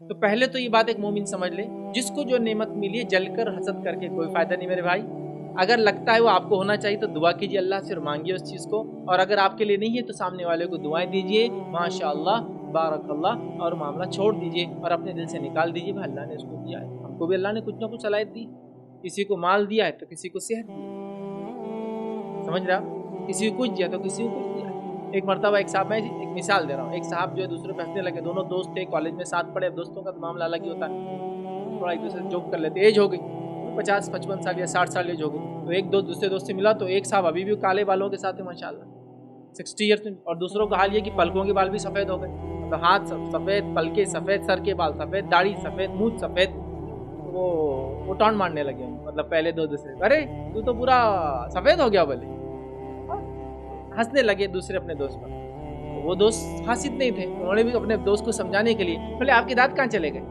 تو پہلے تو یہ بات ایک مومن سمجھ لے، جس کو جو نعمت ملی ہے جل کر حسد کر کے کوئی فائدہ نہیں میرے بھائی۔ اگر لگتا ہے وہ آپ کو ہونا چاہیے تو دعا کیجیے اللہ سے اور مانگیے اس چیز کو، اور اگر آپ کے لیے نہیں ہے تو سامنے والے کو دعائیں دیجیے ماشاء اللہ بارک اللہ، اور معاملہ چھوڑ دیجیے اور اپنے دل سے نکال دیجیے بھائی اللہ نے اس کو دیا ہے، ہم کو بھی اللہ نے کچھ نہ کچھ صلاحیت دی، کسی کو مال دیا ہے تو کسی کو صحت دی، سمجھ رہے آپ، کسی کو کچھ دیا تو کسی کو کچھ دیا۔ ایک مرتبہ ایک صاحب، میں ایک مثال دے رہا ہوں، ایک صاحب جو ہے دوسرے پہ ہنسنے لگے، دونوں دوست تھے کالج میں ساتھ پڑھے، دوستوں کا معاملہ الگ ہی ہوتا ہے، تھوڑا ایک دوسرے سے جوک کر لیتے، ایج ہو گئی 50-55 سال یا 60 سال ایج ہو گئی، تو ایک دوسرے دوست سے ملا تو ایک صاحب ابھی بھی کالے بالوں کے ساتھ ہے ماشاء اللہ 60 ایئرس میں، اور دوسروں کا حال یہ کہ پلکوں کے بال بھی سفید ہو گئے، مطلب ہاتھ سفید، پلکے سفید، سر کے بال سفید، داڑھی سفید، منہ سفید، وہ ٹانٹ مارنے لگے، مطلب پہلے دو دوسرے، ارے تو پورا سفید ہو گیا بولے، ہنسنے لگے دوسرے اپنے دوست پر۔ وہ دوست حاسد نہیں تھے، انہوں نے بھی اپنے دوست کو سمجھانے کے لیے بولے آپ کے دانت کہاں چلے گئے؟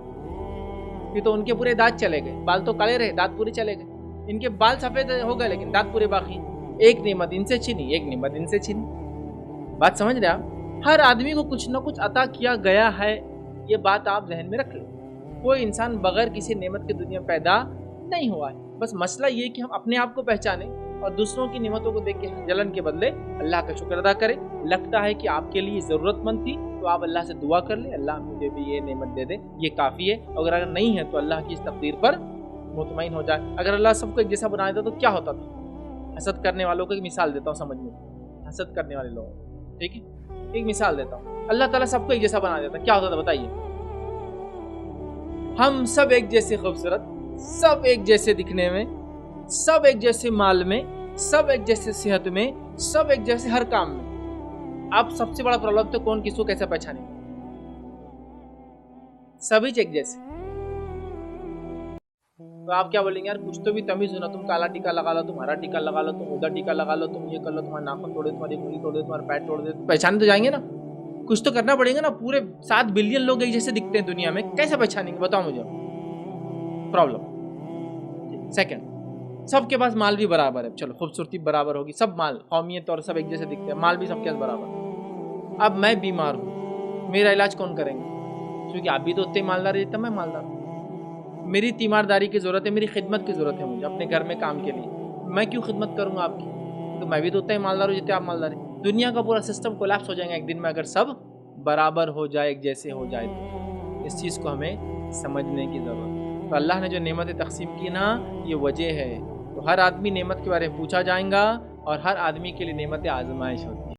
یہ تو ان کے پورے دانت چلے گئے، بال تو کالے رہے دانت پورے چلے گئے، ان کے بال سفید ہو گئے لیکن دانت پورے باقی، ایک نعمت ان سے چھینی ایک نعمت ان سے چھینی۔ بات سمجھ رہے آپ؟ ہر آدمی کو کچھ نہ کچھ عطا کیا گیا ہے، یہ بات آپ ذہن میں رکھ لیں، کوئی انسان بغیر کسی نعمت کی دنیا میں پیدا نہیں ہوا ہے، بس مسئلہ یہ کہ ہم اپنے آپ کو پہچانیں اور دوسروں کی نعمتوں کو دیکھ کے جلن کے بدلے اللہ کا شکر ادا کریں۔ لگتا ہے کہ آپ کے لیے ضرورت مند تھی تو آپ اللہ سے دعا کر لیں اللہ مجھے بھی یہ نعمت دے دے، یہ کافی ہے، اگر نہیں ہے تو اللہ کی اس تقدیر پر مطمئن ہو جائے۔ اگر اللہ سب کو ایک جیسا بنا دیتا تو کیا ہوتا تھا؟ حسد کرنے والوں کو ایک مثال دیتا ہوں سمجھ میں، حسد کرنے والے لوگ، ٹھیک ہے ایک مثال دیتا ہوں، اللہ تعالیٰ سب کو ایک جیسا بنا دیتا کیا ہوتا تھا بتائیے؟ ہم سب ایک جیسے خوبصورت، سب ایک جیسے دکھنے میں، سب ایک جیسے مال میں، سب ایک جیسے صحت میں، سب ایک جیسے ہر کام میں۔ اب سب سے بڑا پرابلم تو کون کس کو کیسے پہچانے، سبھی ایک جیسے، تو آپ کیا بولیں گے یار کچھ تو بھی تمیز ہو نا، تم کالا ٹیکا لگا لو، تم ہرا ٹیکا لگا لو، تم ادھر ٹیکا لگا لو، تم یہ کر لو، تمہارا ناخن توڑے، تمہاری انگلی توڑے، تمہارا پیر توڑ دے، پہچانے تو جائیں گے نا، کچھ تو کرنا پڑے گا نا، پورے 7 بلین لوگ ایک جیسے دکھتے ہیں دنیا میں، کیسے پہچانیں گے بتاؤ مجھے؟ پرابلم۔ سیکنڈ، سب کے پاس مال بھی برابر ہے، چلو خوبصورتی برابر ہوگی، سب مال قومیت اور سب ایک جیسے دکھتے ہیں، مال بھی سب کے پاس برابر۔ اب میں بیمار ہوں، میرا علاج کون کریں گے؟ کیونکہ آپ بھی تو اتنے مالدار ہے جتنا میں مالدار ہوں، میری تیمارداری کی ضرورت ہے، میری خدمت کی ضرورت ہے مجھے اپنے گھر میں کام کے لیے، میں کیوں خدمت کروں گا آپ کی؟ تو میں بھی تو اتنا ہی مالدار ہوں جتنے آپ مالدار ہیں۔ دنیا کا پورا سسٹم کولیپس ہو جائے گا ایک دن میں اگر سب برابر ہو جائے، ایک جیسے ہو جائے تو اس چیز کو ہمیں سمجھنے کی ضرورت ہے۔ تو اللہ نے جو نعمتیں تقسیم کی نا یہ وجہ ہے، تو ہر آدمی نعمت کے بارے میں پوچھا جائے گا اور ہر آدمی کے لیے نعمت آزمائش ہوتی ہے۔